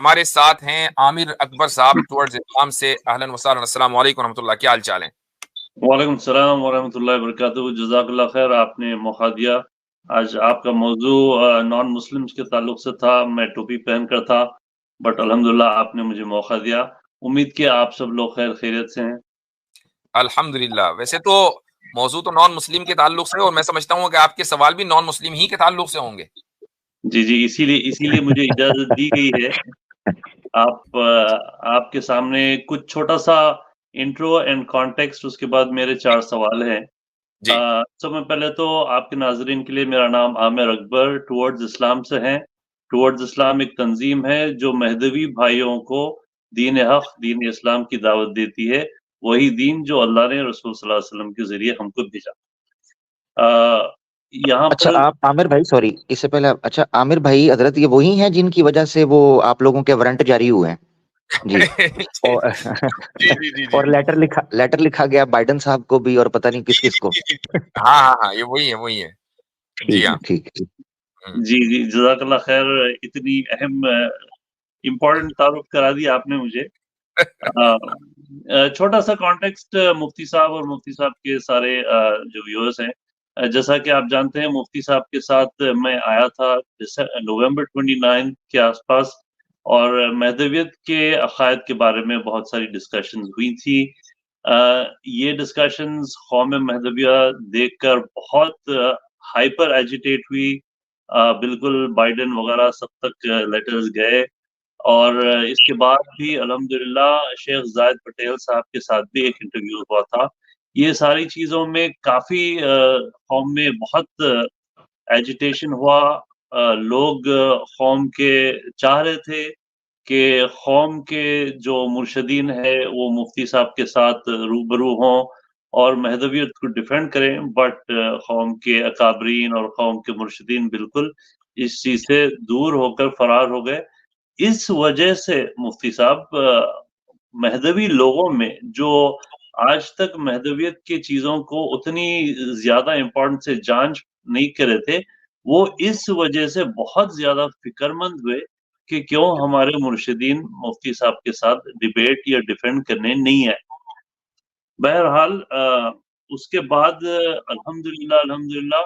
ہمارے ساتھ ہیں عامر اکبر صاحب ٹورڈز اسلام سے. اہلاً وسہلاً. السلام علیکم ورحمۃ اللہ. کیا حال چال ہے؟ وعلیکم السلام ورحمۃ اللہ وبرکاتہ. جزاک اللہ خیر, آپ نے موقع دیا. آج آپ کا موضوع نان مسلمس کے تعلق سے تھا. میں ٹوپی پہن کر تھا, بٹ الحمدللہ آپ نے مجھے موقع دیا. امید کیا آپ سب لوگ خیر خیریت سے ہیں. الحمدللہ. ویسے تو موضوع تو نان مسلم کے تعلق سے, اور میں سمجھتا ہوں کہ آپ کے سوال بھی نان مسلم ہی کے تعلق سے ہوں گے. جی, اسی لیے مجھے اجازت دی گئی ہے. آپ کے سامنے کچھ چھوٹا سا انٹرو اینڈ کانٹیکسٹ, اس کے بعد میرے 4 سوال ہیں. جی سب میں پہلے تو آپ کے ناظرین کے لیے, میرا نام عامر اکبر ٹورڈز اسلام سے ہے. ٹورڈز اسلام ایک تنظیم ہے جو مہدوی بھائیوں کو دین حق, دین اسلام کی دعوت دیتی ہے, وہی دین جو اللہ نے رسول صلی اللہ علیہ وسلم کے ذریعے ہم کو بھیجا. یہاں اچھا پر آپ عامر بھائی, سوری اس سے پہلے, اچھا عامر بھائی حضرت یہ وہی ہیں جن کی وجہ سے وہ آپ لوگوں کے وارنٹ جاری ہوئے ہیں؟ جی. اور اور لیٹر لکھا گیا بائیڈن صاحب کو بھی, اور پتہ نہیں کس کس کو. ہاں, یہ وہی ہے. جی ہاں. ٹھیک. جی, جزاک اللہ خیر. اتنی اہم امپورٹنٹ تعارف کرا دیا آپ نے مجھے. چھوٹا سا کانٹیکسٹ مفتی صاحب اور مفتی صاحب کے سارے جو ویورز ہیں, جیسا کہ آپ جانتے ہیں مفتی صاحب کے ساتھ میں آیا تھا نومبر 29 کے آس پاس, اور مہدویت کے عقائد کے بارے میں بہت ساری ڈسکشنز ہوئی تھی. یہ ڈسکشنز قوم مہدویہ دیکھ کر بہت ہائپر ایجیٹیٹ ہوئی. بالکل بائیڈن وغیرہ سب تک لیٹرز گئے, اور اس کے بعد بھی الحمدللہ شیخ زائد پٹیل صاحب کے ساتھ بھی ایک انٹرویو ہوا تھا. یہ ساری چیزوں میں کافی قوم میں بہت ایجیٹیشن ہوا. لوگ قوم کے چاہ رہے تھے کہ قوم کے جو مرشدین ہے وہ مفتی صاحب کے ساتھ روبرو ہوں اور مہدویت کو ڈیفینڈ کریں, بٹ قوم کے اکابرین اور قوم کے مرشدین بالکل اس چیز سے دور ہو کر فرار ہو گئے. اس وجہ سے مفتی صاحب مہدوی لوگوں میں جو آج تک مہدویت کی چیزوں کو اتنی زیادہ امپورٹنس سے جانچ نہیں کرے تھے, وہ اس وجہ سے بہت زیادہ فکر مند ہوئے کہ کیوں ہمارے مرشدین مفتی صاحب کے ساتھ ڈیبیٹ یا ڈیفینڈ کرنے نہیں آئے. بہرحال اس کے بعد الحمدللہ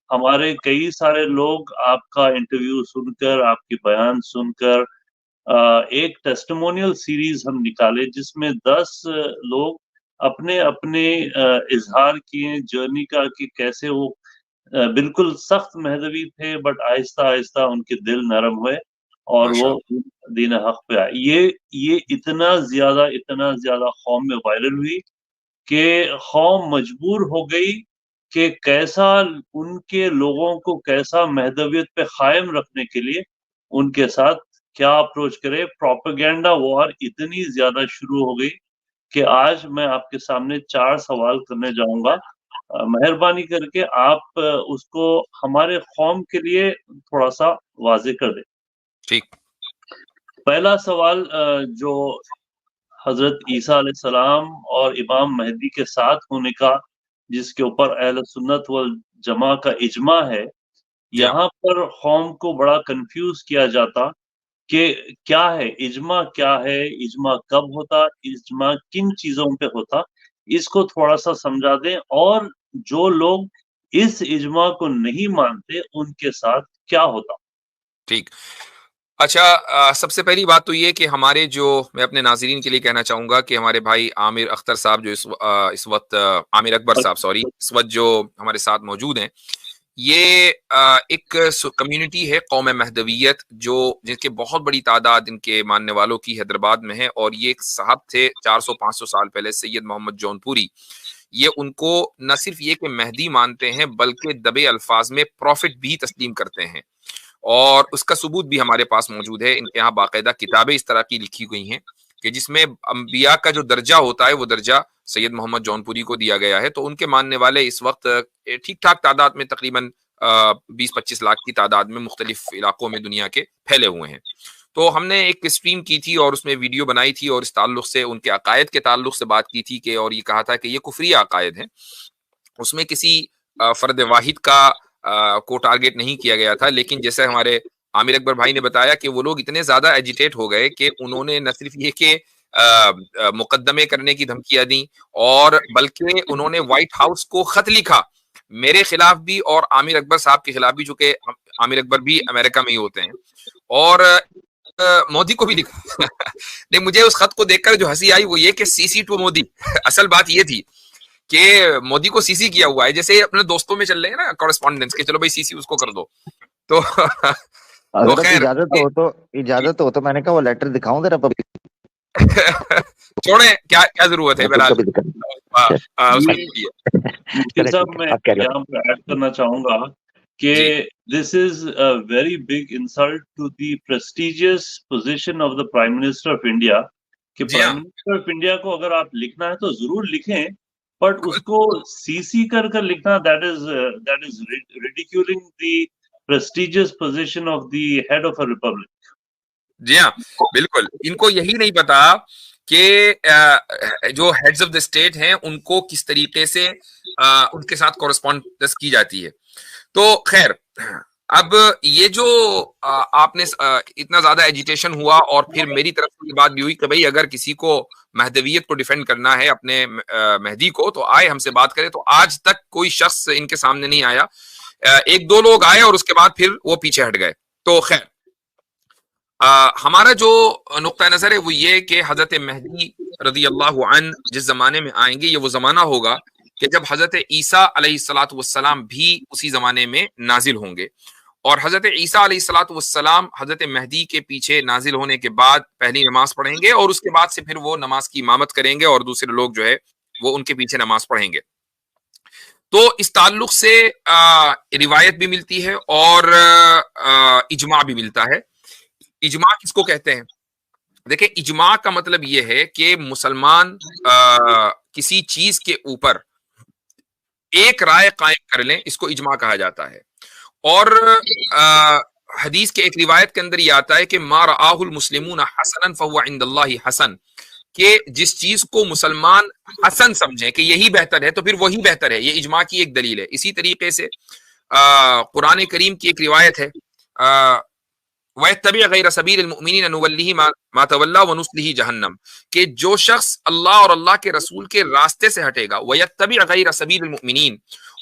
ہمارے کئی سارے لوگ آپ کا انٹرویو سن کر, آپ کی بیان سن کر, ایک ٹیسٹیمونیل سیریز ہم نکالے جس میں 10 لوگ اپنے اظہار کیے جرنی کا, کہ کیسے وہ بالکل سخت مہدوی تھے, بٹ آہستہ آہستہ ان کے دل نرم ہوئے اور وہ دین حق پہ آئے. یہ اتنا زیادہ قوم میں وائرل ہوئی کہ قوم مجبور ہو گئی کہ کیسا ان کے لوگوں کو کیسا مہدویت پہ قائم رکھنے کے لیے ان کے ساتھ کیا اپروچ کرے. پروپیگینڈا وار اتنی زیادہ شروع ہو گئی کہ آج میں آپ کے سامنے 4 سوال کرنے جاؤں گا. مہربانی کر کے آپ اس کو ہمارے قوم کے لیے تھوڑا سا واضح کر دیں. ٹھیک. پہلا سوال جو حضرت عیسیٰ علیہ السلام اور امام مہدی کے ساتھ ہونے کا, جس کے اوپر اہل سنت والجماع کا اجماع ہے, یہاں پر قوم کو بڑا کنفیوز کیا جاتا کہ کیا ہے اجماع, کیا ہے اجماع, کب ہوتا اجماع, کن چیزوں پہ ہوتا. اس کو تھوڑا سا سمجھا دیں, اور جو لوگ اس اجماع کو نہیں مانتے ان کے ساتھ کیا ہوتا. ٹھیک. اچھا, سب سے پہلی بات تو یہ کہ ہمارے میں اپنے ناظرین کے لیے کہنا چاہوں گا کہ ہمارے بھائی عامر اختر صاحب جو اس وقت عامر اکبر صاحب سوری اس وقت جو ہمارے ساتھ موجود ہیں, یہ ایک کمیونٹی ہے قوم مہدویت جن کے بہت بڑی تعداد ان کے ماننے والوں کی حیدرآباد میں ہے. اور یہ ایک صاحب تھے 400-500 سال پہلے, سید محمد جون پوری. یہ ان کو نہ صرف یہ کہ مہدی مانتے ہیں بلکہ دبے الفاظ میں پروفٹ بھی تسلیم کرتے ہیں, اور اس کا ثبوت بھی ہمارے پاس موجود ہے. ان کے ہاں باقاعدہ کتابیں اس طرح کی لکھی گئی ہیں کہ جس میں انبیاء کا جو درجہ ہوتا ہے وہ درجہ سید محمد جون پوری کو دیا گیا ہے. تو ان کے ماننے والے اس وقت ٹھیک ٹھاک تعداد میں تقریباً 20-25 لاکھ کی تعداد میں مختلف علاقوں میں دنیا کے پھیلے ہوئے ہیں. تو ہم نے ایک اسٹریم کی تھی اور اس میں ویڈیو بنائی تھی, اور اس تعلق سے ان کے عقائد کے تعلق سے بات کی تھی کہ, اور یہ کہا تھا کہ یہ کفری عقائد ہیں. اس میں کسی فرد واحد کو ٹارگیٹ نہیں کیا گیا تھا, لیکن جیسے ہمارے عامر اکبر بھائی نے بتایا کہ وہ لوگ اتنے زیادہ ایجیٹیٹ ہو گئے کہ انہوں نے نہ صرف یہ کہ مقدمے کرنے کی دھمکیاں دیں اور بلکہ انہوں نے وائٹ ہاؤس کو خط لکھا میرے خلاف بھی اور عامر اکبر صاحب کے خلاف بھی، چونکہ عامر اکبر بھی امریکہ میں ہی ہوتے ہیں، اور مودی کو بھی لکھا نہیں، مجھے اس خط کو دیکھ کر جو ہنسی آئی وہ یہ کہ سی سی ٹو مودی، اصل بات یہ تھی کہ مودی کو سی سی کیا ہوا ہے، جیسے اپنے دوستوں میں چل رہے ہیں نا کورسپونڈنس کے، چلو بھائی سی سی اس کو کر دو، تو خیر اجازت ہو تو میں نے کہا وہ لیٹر دکھاؤں ذرا چھوڑیں، کیا ضرورت ہے بلال صاحب، میں یہاں پر ایڈ کرنا چاہوں گا کہ this is a very big insult to the prestigious position of the prime minister of India کہ پرائم منسٹر آف انڈیا کو اگر آپ لکھنا ہے تو ضرور لکھیں، بٹ اس کو سی سی کر لکھنا that is ridiculing the prestigious position of the head of a republic. جی ہاں بالکل، ان کو یہی نہیں پتا کہ جو ہیڈز آف دا اسٹیٹ ہیں ان کو کس طریقے سے ان کے ساتھ کورسپونڈنس کی جاتی ہے. تو خیر، اب یہ جو آپ نے اتنا زیادہ ایجیٹیشن ہوا اور پھر میری طرف سے یہ بات بھی ہوئی کہ بھائی اگر کسی کو مہدویت کو ڈیفینڈ کرنا ہے اپنے مہدی کو تو آئے ہم سے بات کرے، تو آج تک کوئی شخص ان کے سامنے نہیں آیا. ایک دو لوگ آئے اور اس کے بعد پھر وہ پیچھے ہٹ گئے. تو خیر، ہمارا جو نقطہ نظر ہے وہ یہ کہ حضرت مہدی رضی اللہ عنہ جس زمانے میں آئیں گے یہ وہ زمانہ ہوگا کہ جب حضرت عیسیٰ علیہ الصلاۃ والسلام بھی اسی زمانے میں نازل ہوں گے، اور حضرت عیسیٰ علیہ الصلاۃ والسلام حضرت مہدی کے پیچھے نازل ہونے کے بعد پہلی نماز پڑھیں گے اور اس کے بعد سے پھر وہ نماز کی امامت کریں گے اور دوسرے لوگ جو ہے وہ ان کے پیچھے نماز پڑھیں گے. تو اس تعلق سے روایت بھی ملتی ہے اور اجماع بھی ملتا ہے. اجماع کس کو کہتے ہیں؟ دیکھیں، اجماع کا مطلب یہ ہے کہ مسلمان کسی چیز کے اوپر ایک رائے قائم کر لیں، اس کو اجماع کہا جاتا ہے. اور حدیث کے ایک روایت کے اندر یہ آتا ہے کہ ما رآہ المسلمون حسنا فهو عند اللہ حسن، کہ جس چیز کو مسلمان حسن سمجھیں کہ یہی بہتر ہے تو پھر وہی بہتر ہے. یہ اجماع کی ایک دلیل ہے. اسی طریقے سے قرآن کریم کی ایک روایت ہے وَيَتَّبِعْ غَيْرَ سَبِيلِ الْمُؤْمِنِينَ نُوَلِّهِ مَا تَوَلَّى وَنُصْلِهِ جَهَنَّمَ، کہ جو شخص اللہ اور اللہ کے رسول کے راستے سے ہٹے گا، وَيَتَّبِعْ غَيْرَ سَبِيلِ الْمُؤْمِنِينَ،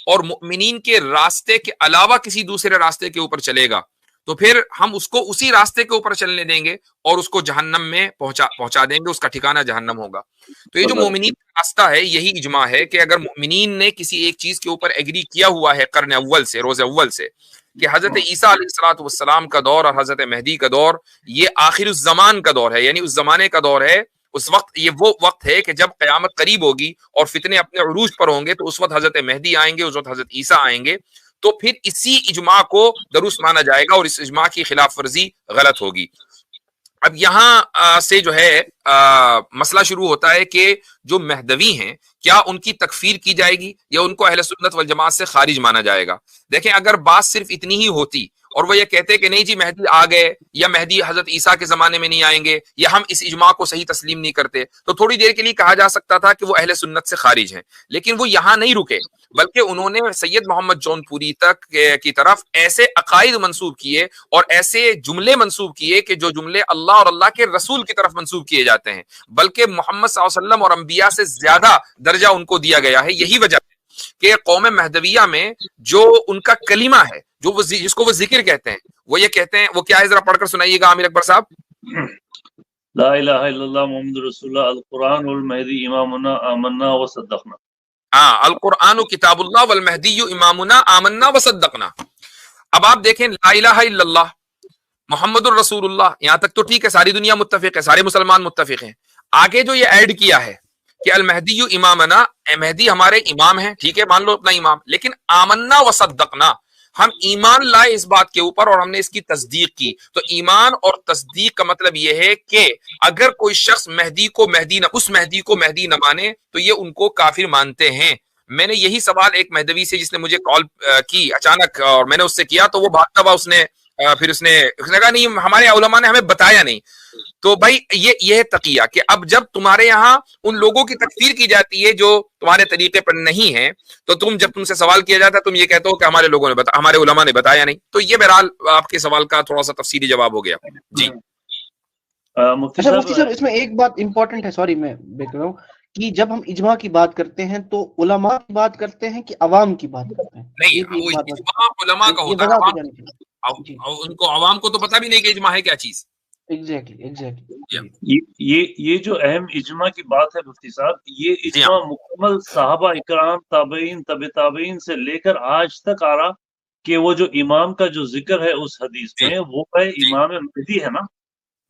اور مؤمنین کے راستے کے علاوہ کسی دوسرے راستے کے اوپر چلے گا، تو پھر ہم اس کو اسی راستے کے اوپر چلنے دیں گے اور اس کو جہنم میں پہنچا دیں گے، اس کا ٹھکانہ جہنم ہوگا. تو یہ جو مومنین کا راستہ ہے یہی اجماع ہے کہ اگر مومنین نے کسی ایک چیز کے اوپر ایگری کیا ہوا ہے قرن اول سے، روز اول سے، کہ حضرت عیسیٰ علیہ الصلوۃ والسلام کا دور اور حضرت مہدی کا دور یہ آخر الزمان کا دور ہے، یعنی اس زمانے کا دور ہے، اس وقت یہ وہ وقت ہے کہ جب قیامت قریب ہوگی اور فتنے اپنے عروج پر ہوں گے، تو اس وقت حضرت مہدی آئیں گے، اس وقت حضرت عیسیٰ آئیں گے، تو پھر اسی اجماع کو درست مانا جائے گا اور اس اجماع کی خلاف ورزی غلط ہوگی. اب یہاں سے جو ہے مسئلہ شروع ہوتا ہے کہ جو مہدوی ہیں کیا ان کی تکفیر کی جائے گی یا ان کو اہل سنت والجماعت سے خارج مانا جائے گا؟ دیکھیں، اگر بات صرف اتنی ہی ہوتی اور وہ یہ کہتے کہ نہیں جی مہدی آ گئے یا مہدی حضرت عیسیٰ کے زمانے میں نہیں آئیں گے یا ہم اس اجماع کو صحیح تسلیم نہیں کرتے، تو تھوڑی دیر کے لیے کہا جا سکتا تھا کہ وہ اہل سنت سے خارج ہیں. لیکن وہ یہاں نہیں رکے، بلکہ انہوں نے سید محمد جون پوری تک کی طرف ایسے عقائد منسوب کیے اور ایسے جملے منسوب کیے کہ جو جملے اللہ اور اللہ کے رسول کی طرف منسوب کیے جاتے ہیں، بلکہ محمد صلی اللہ علیہ وسلم اور انبیاء سے زیادہ درجہ ان کو دیا گیا ہے. یہی وجہ ہے کہ قوم مہدویہ میں جو ان کا کلمہ ہے، جو وہ جس کو وہ ذکر کہتے ہیں، وہ یہ کہتے ہیں، وہ کیا ہے ذرا پڑھ کر سنائیے گا عامر اکبر صاحب. لا الہ الا اللہ محمد رسول اللہ القرآن والمہدی امامنا آمنا وصدقنا. القرآن کتاب اللہ والمہدی امامنا آمنا وصدقنا. اب آپ دیکھیں، لا الہ الا اللہ محمد الرسول اللہ، یہاں تک تو ٹھیک ہے، ساری دنیا متفق ہے، سارے مسلمان متفق ہیں. آگے جو یہ ایڈ کیا ہے کہ المہدی امامنا، مہدی ہمارے امام ہیں، ٹھیک ہے، مان لو اپنا امام، لیکن آمنا وصدقنا، ہم ایمان لائے اس بات کے اوپر اور ہم نے اس کی تصدیق کی. تو ایمان اور تصدیق کا مطلب یہ ہے کہ اگر کوئی شخص مہدی کو مہدی نہ مانے تو یہ ان کو کافر مانتے ہیں. میں نے یہی سوال ایک مہدوی سے جس نے مجھے کال کی اچانک اور میں نے اس سے کیا، تو وہ بھاگتا ہوا اس نے پھر اس نے کہا نہیں ہمارے علماء نے ہمیں بتایا نہیں. تو بھائی یہ ہے تقیہ کہ اب جب تمہارے یہاں ان لوگوں کی تکفیر کی جاتی ہے جو تمہارے طریقے پر نہیں ہے تو جب تم سے سوال کیا جاتا ہے تم یہ کہتے ہو کہ ہمارے لوگوں نے ہمارے علماء نے بتایا نہیں. تو یہ بہرحال آپ کے سوال کا تھوڑا سا تفصیلی جواب ہو گیا. جی مفتی صاحب اس میں ایک بات امپورٹنٹ ہے، سوری میں دیکھ رہا ہوں کہ جب ہم اجماع کی بات کرتے ہیں تو علماء کی بات کرتے ہیں کہ عوام کی بات کرتے ہیں؟ نہیں، وہ اجماع علماء کا ہوتا ہے، ان کو عوام کو تو پتہ بھی نہیں کہ اجماع ہے کیا چیز. یہ جو اہم اجماع کی بات ہے مفتی صاحب، یہ اجماع مکمل صحابہ اکرام، تابعین، تبع تابعین سے لے کر آج تک آ رہا کہ وہ جو امام کا جو ذکر ہے اس حدیث میں وہ ہے امام مہدی ہے نا.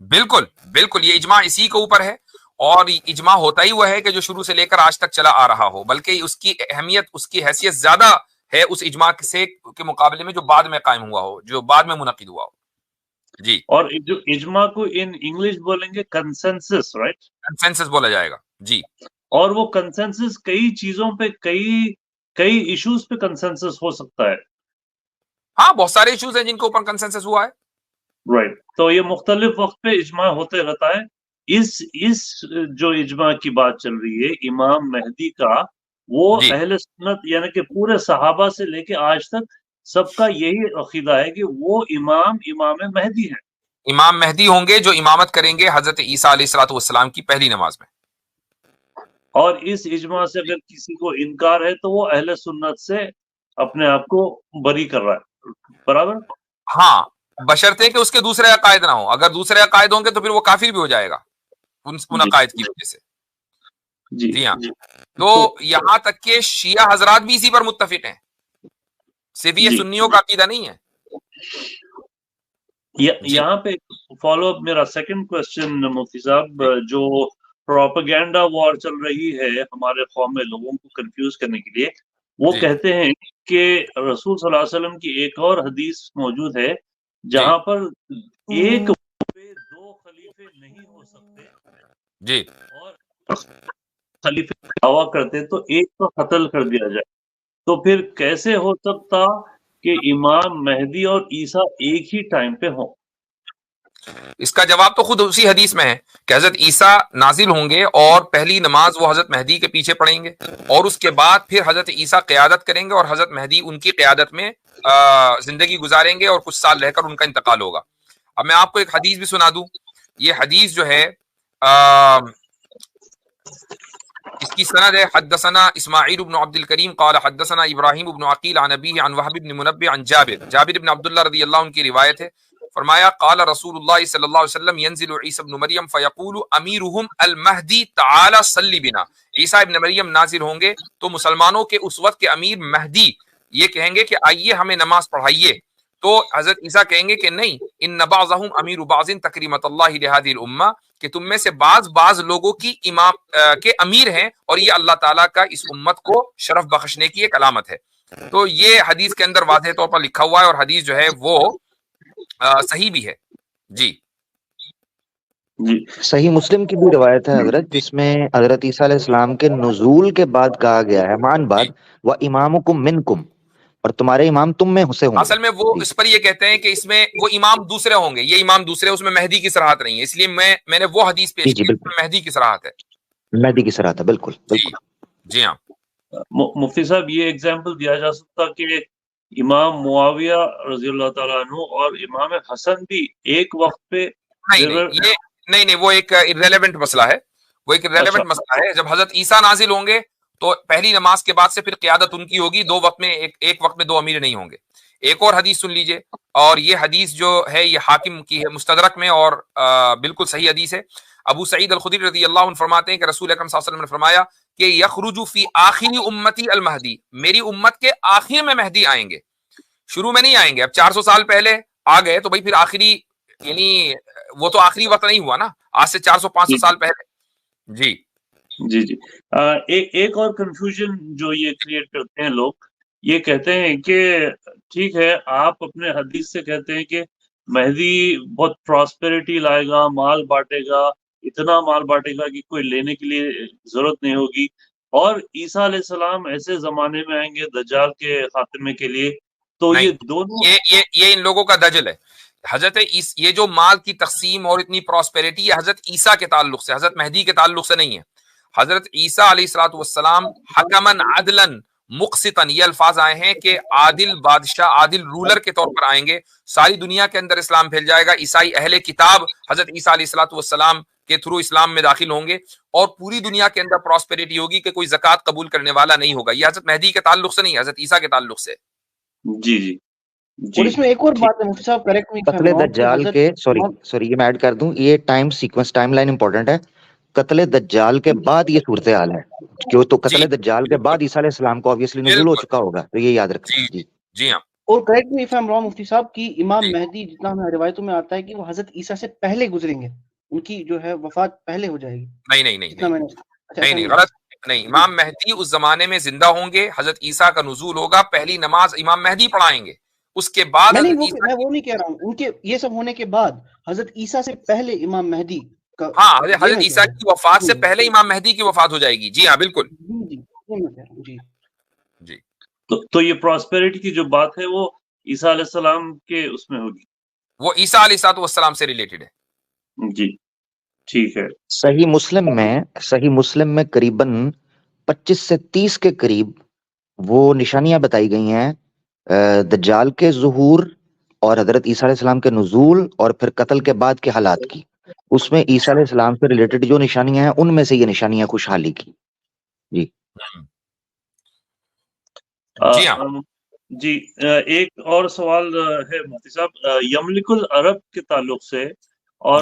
بالکل بالکل، یہ اجماع اسی کے اوپر ہے، اور اجماع ہوتا ہی وہ ہے کہ جو شروع سے لے کر آج تک چلا آ رہا ہو، بلکہ اس کی اہمیت، اس کی حیثیت زیادہ ہے اس اجماع سے کے مقابلے میں جو بعد میں قائم ہوا ہو، جو بعد میں منعقد ہوا ہو. جی، اور جو اجماع کو ان انگلش بولیں گے کنسنسس، رائٹ؟ کنسنسس بولا جائے گا. جی، اور وہ کنسنسس کئی چیزوں پہ، کئی ایشوز پہ کنسنسس ہو سکتا ہے. ہاں، بہت سارے ایشوز ہیں جن کے اوپر کنسنسس ہوا ہے. رائٹ، تو یہ مختلف وقت پہ اجماع ہوتے رہتا ہے. اس جو اجماع کی بات چل رہی ہے امام مہدی کا، وہ اہل سنت یعنی کہ پورے صحابہ سے لے کے آج تک سب کا یہی عقیدہ ہے کہ وہ امام مہدی ہے. امام مہدی ہوں گے جو امامت کریں گے حضرت عیسیٰ علیہ الصلوۃ والسلام کی پہلی نماز میں. اور اس اجماع سے اگر کسی کو انکار ہے تو وہ اہل سنت سے اپنے آپ کو بری کر رہا ہے. برابر؟ ہاں، بشرطے کہ اس کے دوسرے عقائد نہ ہوں. اگر دوسرے عقائد ہوں گے تو پھر وہ کافر بھی ہو جائے گا ان عقائد کی وجہ سے. جی ہاں، تو یہاں تک کہ شیعہ حضرات بھی اسی پر متفق ہیں، صرف یہ سنیوں کا عقیدہ نہیں ہے. یہاں پہ فالو اپ میرا سیکنڈ کوسچن مفتی صاحب، جو پروپیگینڈا وار چل رہی ہے ہمارے قوم میں لوگوں کو کنفیوز کرنے کے لیے، وہ کہتے ہیں کہ رسول صلی اللہ علیہ وسلم کی ایک اور حدیث موجود ہے جہاں پر ایک پہ دو خلیفے نہیں ہو سکتے، جی، اور خلیفے دعویٰ کرتے تو ایک کو قتل کر دیا جائے. تو پھر کیسے ہو سکتا کہ امام مہدی اور عیسیٰ ایک ہی ٹائم پہ ہوں؟ اس کا جواب تو خود اسی حدیث میں ہے کہ حضرت عیسیٰ نازل ہوں گے اور پہلی نماز وہ حضرت مہدی کے پیچھے پڑھیں گے، اور اس کے بعد پھر حضرت عیسیٰ قیادت کریں گے اور حضرت مہدی ان کی قیادت میں زندگی گزاریں گے اور کچھ سال رہ کر ان کا انتقال ہوگا. اب میں آپ کو ایک حدیث بھی سنا دوں. یہ حدیث جو ہے اس کی سند ہے حدثنا اسماعیل بن عبد الکریم قال حدثنا ابراہیم بن عقیل عن ابیہ عن وہب بن منبہ عن جابر بن عبداللہ رضی اللہ عنہ کی روایت ہے. فرمایا قال رسول اللہ صلی اللہ علیہ وسلم ينزل عیسی ابن مریم فیقول امیرهم المہدی تعالی صلی بنا. عیسیٰ ابن مریم نازل ہوں گے تو مسلمانوں کے اس وقت کے امیر مہدی یہ کہیں گے کہ آئیے ہمیں نماز پڑھائیے. تو حضرت عیسیٰ کہیں گے کہ نہیں، ان بعضهم امیر بعض تکریمت اللہ لہذه الامہ، کہ تم میں سے بعض لوگوں کی امام کے امیر ہیں اور یہ اللہ تعالیٰ کا اس امت کو شرف بخشنے کی ایک علامت ہے. تو یہ حدیث کے اندر واضح طور پر لکھا ہوا ہے اور حدیث جو ہے وہ صحیح بھی ہے. جی صحیح مسلم کی بھی روایت ہے حضرت، جس میں حضرت عیسیٰ علیہ السلام کے نزول کے بعد کہا گیا ہے مان بعد وَإِمَامُكُم مِّنكُم، اور تمہارے امام تم میں سے ہوں گے. اصل میں وہ اس پر یہ کہتے ہیں کہ اس میں وہ امام دوسرے ہوں گے، یہ امام دوسرے، اس میں مہدی کی صراحت نہیں ہے، اس لیے میں نے وہ حدیث پیش کی مہدی کی صراحت ہے. مہدی کی صراحت ہے، بالکل بالکل. جی ہاں مفتی صاحب، یہ ایگزامپل دیا جا سکتا کہ امام معاویہ رضی اللہ تعالیٰ عنہ اور امام حسن بھی ایک وقت پہ نہیں، وہ ایک irrelevant مسئلہ ہے. وہ ایک irrelevant مسئلہ ہے. جب حضرت عیسیٰ نازل ہوں گے تو پہلی نماز کے بعد سے پھر قیادت ان کی ہوگی، دو وقت میں ایک وقت میں دو امیر نہیں ہوں گے. ایک اور حدیث سن لیجئے، اور یہ حدیث جو ہے یہ حاکم کی ہے مستدرک میں، اور بالکل صحیح حدیث ہے. ابو سعید الخدری رضی اللہ عنہ فرماتے ہیں کہ رسول اکرم صلی اللہ علیہ وسلم نے فرمایا کہ یخرج فی آخر امتی المہدی، میری امت کے آخر میں مہدی آئیں گے، شروع میں نہیں آئیں گے. اب 400 سال پہلے آ گئے تو بھائی پھر آخری، یعنی وہ تو آخری وقت نہیں ہوا نا، آج سے 400-500 سال پہلے. جی ایک اور کنفیوژن جو یہ کریٹ کرتے ہیں لوگ، یہ کہتے ہیں کہ ٹھیک ہے آپ اپنے حدیث سے کہتے ہیں کہ مہدی بہت پراسپیرٹی لائے گا، مال بانٹے گا، اتنا مال بانٹے گا کہ کوئی لینے کے لیے ضرورت نہیں ہوگی، اور عیسیٰ علیہ السلام ایسے زمانے میں آئیں گے دجال کے خاتمے کے لیے تو یہ دونوں یہ ان لوگوں کا دجل ہے. حضرت یہ جو مال کی تقسیم اور اتنی پراسپیرٹی یہ حضرت عیسیٰ کے تعلق سے، حضرت مہدی کے تعلق سے نہیں ہے. حضرت عیسیٰ علیہ الصلوۃ والسلام حکمن عدلن مقسطن، یہ الفاظ آئے ہیں کہ عادل بادشاہ، عادل رولر کے طور پر آئیں گے. ساری دنیا کے اندر اسلام پھیل جائے گا. عیسائی اہل کتاب حضرت عیسیٰ علیہ الصلوۃ والسلام کے تھرو اسلام میں داخل ہوں گے اور پوری دنیا کے اندر پراسپیرٹی ہوگی کہ کوئی زکوٰۃ قبول کرنے والا نہیں ہوگا. یہ حضرت مہدی کے تعلق سے نہیں، حضرت عیسیٰ کے تعلق سے. جی جی اور اس میں ایک اور بات ہے مفتی صاحب، کریکٹ می قتل دجال کے سوری یہ میں ایڈ کر دوں، یہ time sequence time line important ہے. قتل دجال کے بعد یہ صورتحال ہے، کیوں تو قتل دجال کے بعد عیسیٰ علیہ السلام کو obviously نزول ہو چکا ہوگا، تو یہ یاد رکھیں. جی ہاں. اور correct me if I am wrong مفتی صاحب کی امام مہدی جتنا ہمیں روایتوں میں آتا ہے کہ وہ حضرت عیسیٰ سے پہلے گزریں گے، ان کی جو ہے وفات پہلے ہو جائے گی. نہیں غلط نہیں. امام مہدی اس زمانے میں زندہ ہوں گے، حضرت عیسیٰ کا نزول ہوگا، پہلی نماز امام مہدی پڑھائیں گے، اس کے بعد میں وہ نہیں کہہ رہا ہوں، ان کے یہ سب ہونے کے بعد حضرت عیسیٰ سے پہلے امام مہدی کا، ہاں حضرت عیسیٰ کی وفات سے پہلے امام مہدی کی وفات ہو جائے گی. جی ہاں بالکل. جی تو یہ پراسپیرٹی کی جو بات ہے وہ عیسیٰ علیہ السلام کے اس میں ہوگی، وہ عیسیٰ علیہ السلام سے ریلیٹڈ ہے. جی ٹھیک ہے. صحیح مسلم میں قریباً 25 سے 30 کے قریب وہ نشانیاں بتائی گئی ہیں دجال کے ظہور اور حضرت عیسیٰ علیہ السلام کے نزول اور پھر قتل کے بعد کے حالات کی. اس میں عیسیٰ علیہ السلام سے ریلیٹڈ جو نشانیاں ہیں ان میں سے یہ نشانیاں خوشحالی کی. جی جی ایک اور سوال ہے مفتی صاحب، یملک العرب کے تعلق سے، اور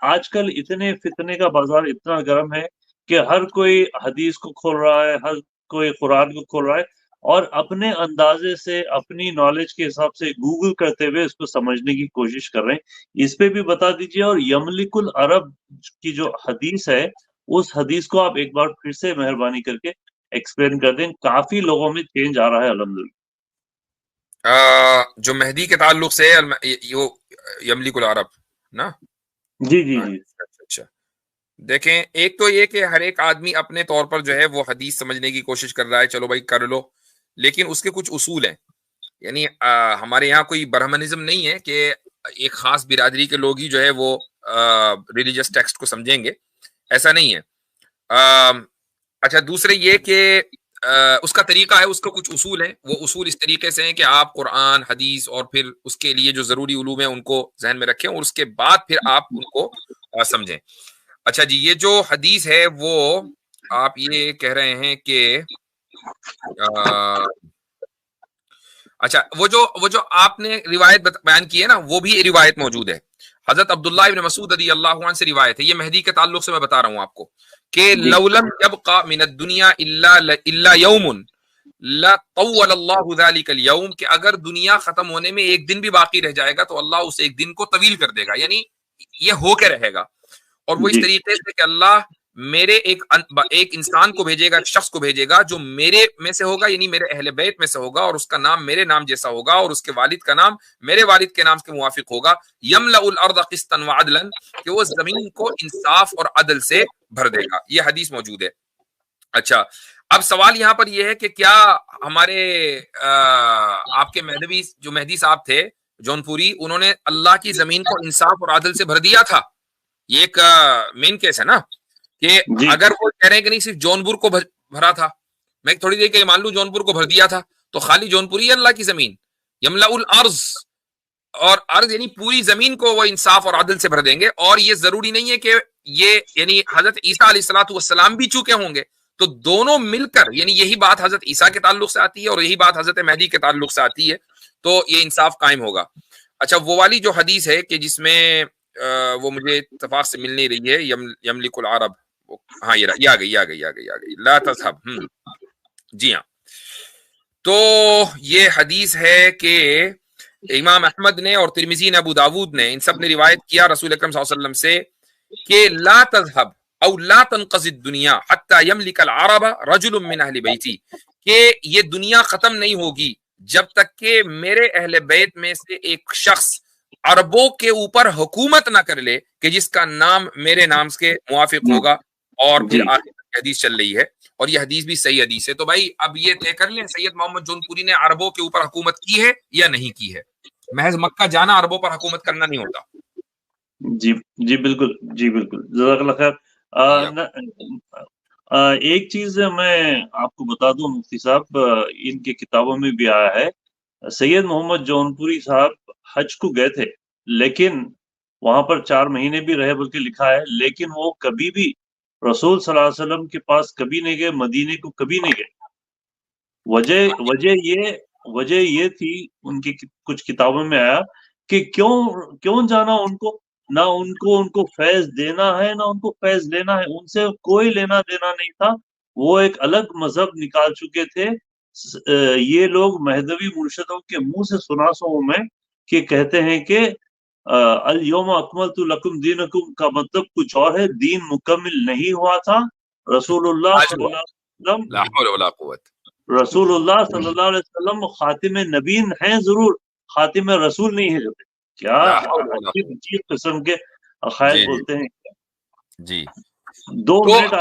آج کل اتنے فتنے کا بازار اتنا گرم ہے کہ ہر کوئی حدیث کو کھول رہا ہے، ہر کوئی قرآن کو کھول رہا ہے، اور اپنے اندازے سے اپنی نالج کے حساب سے گوگل کرتے ہوئے اس کو سمجھنے کی کوشش کر رہے ہیں. اس پہ بھی بتا دیجیے. اور یملک العرب کی جو حدیث ہے اس حدیث کو آپ ایک بار پھر سے مہربانی کر کے ایکسپلین کر دیں، کافی لوگوں میں چینج آ رہا ہے الحمدللہ. جو مہدی کے تعلق سے یملک العرب نا. جی جی جی اچھا دیکھیں، ایک تو یہ کہ ہر ایک آدمی اپنے طور پر جو ہے وہ حدیث سمجھنے کی کوشش کر رہا ہے، چلو بھائی کر لو، لیکن اس کے کچھ اصول ہیں. یعنی ہمارے یہاں کوئی برہمنزم نہیں ہے کہ ایک خاص برادری کے لوگ ہی جو ہے وہ ریلیجس ٹیکسٹ کو سمجھیں گے، ایسا نہیں ہے. اچھا دوسرے یہ کہ اس کا طریقہ ہے، اس کا کچھ اصول ہیں. وہ اصول اس طریقے سے ہیں کہ آپ قرآن حدیث اور پھر اس کے لیے جو ضروری علوم ہیں ان کو ذہن میں رکھیں اور اس کے بعد پھر آپ ان کو سمجھیں. اچھا جی، یہ جو حدیث ہے وہ آپ یہ کہہ رہے ہیں کہ اچھا وہ جو آپ نے روایت بیان کی ہے نا، وہ بھی روایت موجود ہے. حضرت عبداللہ ابن مسعود رضی اللہ عنہ سے روایت ہے، یہ مہدی کے تعلق سے میں بتا رہا ہوں آپ کو، کہ لولم یبقى من الدنیا الا یوم لطول اللہ ذلك اليوم، کہ اگر دنیا ختم ہونے میں ایک دن بھی باقی رہ جائے گا تو اللہ اس ایک دن کو طویل کر دے گا، یعنی یہ ہو کے رہے گا. اور وہ اس طریقے سے کہ اللہ میرے ایک انسان کو بھیجے گا، ایک شخص کو بھیجے گا جو میرے میں سے ہوگا، یعنی میرے اہل بیت میں سے ہوگا، اور اس کا نام میرے نام جیسا ہوگا اور اس کے والد کا نام میرے والد کے نام کے موافق ہوگا. یملأ الارض قسطا وعدلا، کہ وہ زمین کو انصاف اور عدل سے بھر دے گا. یہ حدیث موجود ہے. اچھا اب سوال یہاں پر یہ ہے کہ کیا ہمارے آپ کے مہدی صاحب تھے جون پوری، انہوں نے اللہ کی زمین کو انصاف اور عدل سے بھر دیا تھا؟ یہ ایک مین کیس ہے نا، کہ اگر وہ کہہ رہے ہیں کہ نہیں صرف جون پور کو بھرا تھا، میں تھوڑی دیر کے مان لوں جون پور کو بھر دیا تھا، تو خالی جون پور ہی اللہ کی زمین، یملأ الارض، اور ارض یعنی پوری زمین کو وہ انصاف اور عدل سے بھر دیں گے. اور یہ ضروری نہیں ہے کہ یہ یعنی حضرت عیسیٰ علیہ السلام بھی چکے ہوں گے، تو دونوں مل کر، یعنی یہی بات حضرت عیسیٰ کے تعلق سے آتی ہے اور یہی بات حضرت مہدی کے تعلق سے آتی ہے، تو یہ انصاف قائم ہوگا. اچھا وہ والی جو حدیث ہے کہ جس میں وہ مجھے اتفاق سے مل نہیں رہی ہے، یملک العرب، ہاں یہ آ گئی لا تذهب. جی ہاں، تو یہ حدیث ہے کہ امام احمد نے اور ترمذی نے، ابو داود نے، ان سب نے روایت کیا رسول اکرم صلی اللہ علیہ وسلم سے کہ لا تذهب او لا تنقضي الدنيا حتى يملك العرب رجل من اهل بیتی، کہ یہ دنیا ختم نہیں ہوگی جب تک کہ میرے اہل بیت میں سے ایک شخص عربوں کے اوپر حکومت نہ کر لے کہ جس کا نام میرے نام کے موافق ہوگا. اور پھر آخر حدیث چل رہی ہے. اور یہ حدیث بھی صحیح حدیث ہے. تو بھائی اب یہ طے کر لیں سید محمد جون پوری نے عربوں کے اوپر حکومت کی ہے یا نہیں کی ہے. محض مکہ جانا عربوں پر حکومت کرنا نہیں ہوتا. جی جی بالکل، جی بالکل، جزاک اللہ خیر. ایک چیز میں آپ کو بتا دوں مفتی صاحب، ان کی کتابوں میں بھی آیا ہے، سید محمد جون پوری صاحب حج کو گئے تھے، لیکن وہاں پر 4 مہینے بھی رہے بلکہ لکھا ہے، لیکن وہ کبھی بھی رسول صلی اللہ علیہ وسلم کے پاس کبھی نہیں گئے، مدینے کو کبھی نہیں گئے. وجہ یہ تھی، ان کی کچھ کتابوں میں آیا کہ کیوں جانا ان کو، نہ ان کو فیض دینا ہے نہ ان کو فیض لینا ہے، ان سے کوئی لینا دینا نہیں تھا. وہ ایک الگ مذہب نکال چکے تھے. یہ لوگ مہدوی مرشدوں کے منہ سے سنا سو میں کہ کہتے ہیں کہ الیوم اکملت لکم دینکم کا مطلب کچھ اور ہے، دین مکمل نہیں ہوا تھا. رسول اللہ صلی اللہ علیہ وسلم، لا حول ولا قوت، رسول اللہ صلی اللہ علیہ وسلم خاتم نبین ہیں ضرور، خاتم رسول نہیں ہے. کیا عجیب قسم کے عقائد بولتے ہیں. جی 2 منٹ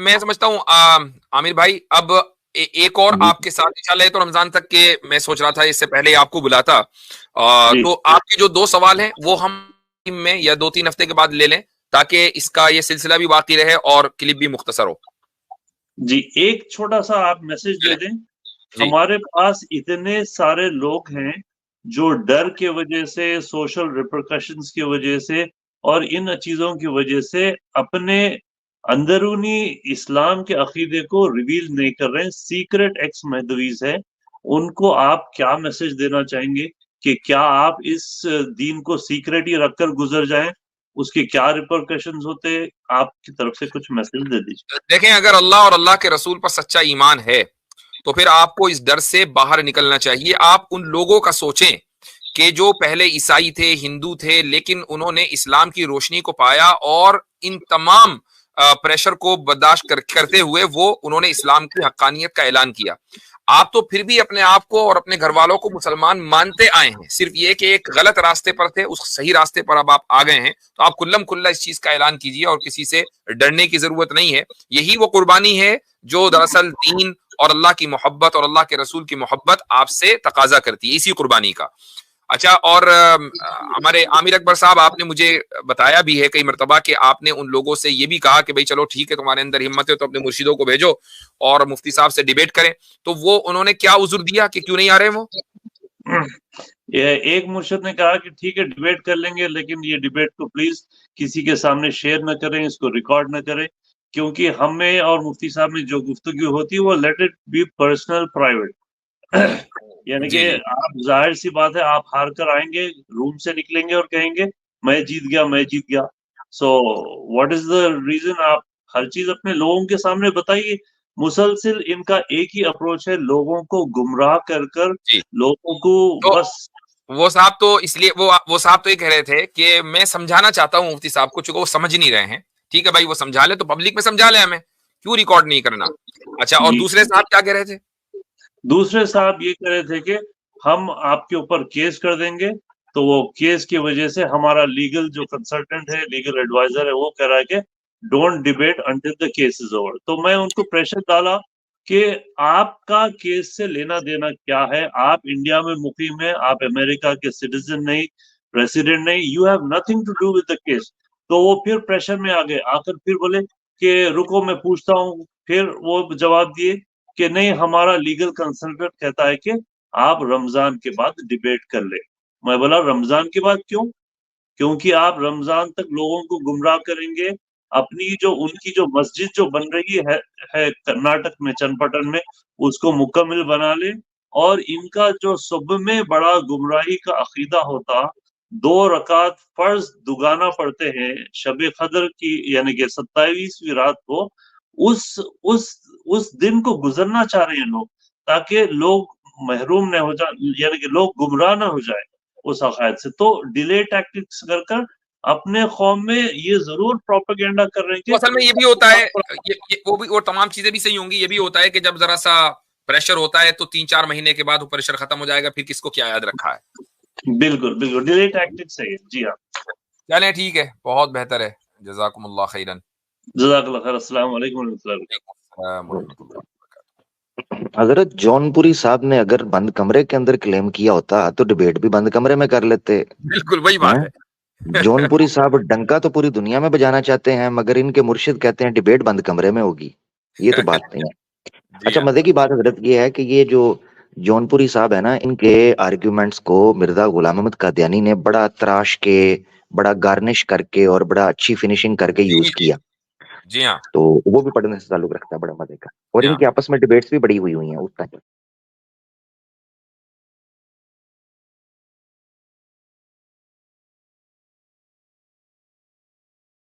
میں سمجھتا ہوں عامر بھائی. اب ایک اور آپ کے ساتھ انشاءاللہ تو رمضان تک کے میں سوچ رہا تھا اس سے پہلے آپ کو بلاتا، تو آپ کے جو 2 سوال ہیں وہ ہم میں یا 2-3 ہفتے کے بعد لے لیں تاکہ اس کا یہ سلسلہ بھی باقی رہے اور کلپ بھی مختصر ہو. جی ایک چھوٹا سا آپ میسج دے دیں. ہمارے پاس اتنے سارے لوگ ہیں جو ڈر کے وجہ سے، سوشل ریپرکشنز کی وجہ سے اور ان چیزوں کی وجہ سے اپنے اندرونی اسلام کے عقیدے کو ریویل نہیں کر رہے ہیں، سیکرٹ ایکس مہدویز ہیں. ان کو آپ کیا میسج دینا چاہیں گے کہ کیا آپ اس دین کو سیکرٹ ہی رکھ کر گزر جائیں، اس کے کیا ریپرکشنز ہوتے؟ آپ کی طرف سے کچھ میسج دے دیجیے. دیکھیں اگر اللہ اور اللہ کے رسول پر سچا ایمان ہے تو پھر آپ کو اس ڈر سے باہر نکلنا چاہیے. آپ ان لوگوں کا سوچیں کہ جو پہلے عیسائی تھے، ہندو تھے، لیکن انہوں نے اسلام کی روشنی کو پایا اور ان تمام پریشر کو برداشت کرتے ہوئے انہوں نے اسلام کی حقانیت کا اعلان کیا. آپ تو پھر بھی اپنے آپ کو اور اپنے گھر والوں کو مسلمان مانتے آئے ہیں، صرف یہ کہ ایک غلط راستے پر تھے، اس صحیح راستے پر اب آپ آ گئے ہیں. تو آپ کلم کھلا اس چیز کا اعلان کیجیے اور کسی سے ڈرنے کی ضرورت نہیں ہے. یہی وہ قربانی ہے جو دراصل دین اور اللہ کی محبت اور اللہ کے رسول کی محبت آپ سے تقاضا کرتی ہے، اسی قربانی کا. اچھا، اور ہمارے عامر اکبر صاحب، آپ نے مجھے بتایا بھی ہے کئی مرتبہ کہ آپ نے ان لوگوں سے یہ بھی کہا کہ بھئی چلو ٹھیک ہے، تمہارے اندر ہمت ہے تو اپنے مرشدوں کو بھیجو اور مفتی صاحب سے ڈیبیٹ کریں. تو وہ انہوں نے کیا عذر دیا کہ کیوں نہیں آ رہے وہ؟ ایک مرشد نے کہا کہ ٹھیک ہے ڈیبیٹ کر لیں گے، لیکن یہ ڈیبیٹ کو پلیز کسی کے سامنے شیئر نہ کریں، اس کو ریکارڈ نہ کریں، کیونکہ ہمیں اور مفتی صاحب میں جو گفتگو ہوتی ہے وہ let it be personal private. یعنی کہ آپ ظاہر سی بات ہے آپ ہار کر آئیں گے، روم سے نکلیں گے اور کہیں گے میں جیت گیا. So what is the reason? آپ ہر چیز اپنے لوگوں کے سامنے بتائیے. مسلسل ان کا ایک ہی اپروچ ہے، لوگوں کو گمراہ کر لوگوں کو بس. وہ صاحب تو اس لیے وہ صاحب تو یہ کہہ رہے تھے کہ میں سمجھانا چاہتا ہوں مفتی صاحب کو، چونکہ وہ سمجھ نہیں رہے ہیں. ٹھیک ہے بھائی، وہ سمجھا لے تو پبلک میں سمجھا لے، ہمیں کیوں ریکارڈ نہیں کرنا. اچھا، اور دوسرے صاحب کیا کہہ رہے تھے؟ دوسرے صاحب یہ کہہ رہے تھے کہ ہم آپ کے اوپر کیس کر دیں گے. تو وہ کیس کی وجہ سے ہمارا لیگل جو کنسلٹنٹ ہے، لیگل ایڈوائزر ہے، وہ کہہ رہا ہے کہ don't debate until the case is over. تو میں ان کو پریشر ڈالا کہ آپ کا کیس سے لینا دینا کیا ہے؟ آپ انڈیا میں مقیم ہیں، آپ امریکہ کے سٹیزن نہیں، ریسیڈنٹ نہیں، you have nothing to do with the case. تو وہ پھر پریشر میں آ گئے، آ کر پھر بولے کہ رکو میں پوچھتا ہوں. پھر وہ جواب دیے کہ نہیں، ہمارا لیگل کنسلٹنٹ کہتا ہے کہ آپ رمضان کے بعد ڈیبیٹ کر لیں. میں بولا رمضان کے بعد کیوں؟ کیونکہ آپ رمضان تک لوگوں کو گمراہ کریں گے. اپنی ان کی جو مسجد جو بن رہی ہے کرناٹک میں چنپٹن میں، اس کو مکمل بنا لیں. اور ان کا جو صبح میں بڑا گمراہی کا عقیدہ ہوتا، 2 رکعت فرض دگانا پڑتے ہیں شب قدر کی، یعنی کہ 27ویں رات کو، اس دن کو گزرنا چاہ رہے ہیں لوگ، تاکہ لوگ محروم نہ ہو جائیں، یعنی کہ لوگ گمراہ نہ ہو جائیں اس عقائد سے. تو ڈیلے ٹیکٹکس کر اپنے قوم میں یہ ضرور پروپیگنڈا کر رہے ہیں کہ اصل میں یہ بھی ہوتا ہے، وہ تمام چیزیں بھی صحیح ہوں گی. یہ بھی ہوتا ہے کہ جب ذرا سا پریشر ہوتا ہے تو 3-4 مہینے کے بعد وہ پریشر ختم ہو جائے گا، پھر کس کو کیا یاد رکھا ہے. بالکل ڈیلے ٹیکٹکس ہے. جی ہاں، چلیں ٹھیک ہے، بہت بہتر ہے. جزاکم اللہ خیرن. جزاک اللہ خیر. السلام علیکم و رحمۃ اللہ. حضرت جونپوری صاحب نے اگر بند کمرے کے اندر کلیم کیا ہوتا تو ڈیبیٹ بھی بند کمرے میں کر لیتے. بالکل وہی بات ہے. جونپوری صاحب ڈنکا تو پوری دنیا میں بجانا چاہتے ہیں مگر ان کے مرشد کہتے ہیں ڈیبیٹ بند کمرے میں ہوگی. یہ تو بات نہیں ہے. اچھا مزے کی بات حضرت یہ ہے کہ یہ جو جونپوری صاحب ہے نا ان کے آرگیومنٹس کو مرزا غلام احمد قادیانی نے بڑا تراش کے بڑا گارنش کر کے اور بڑا اچھی فنیشنگ کر کے یوز کیا. جی ہاں, تو وہ بھی پڑھنے سے تعلق رکھتا ہے بڑا مزے کا. اور ان کے آپس میں ڈیبیٹس بھی بڑی ہوئی ہیں اس ٹائم.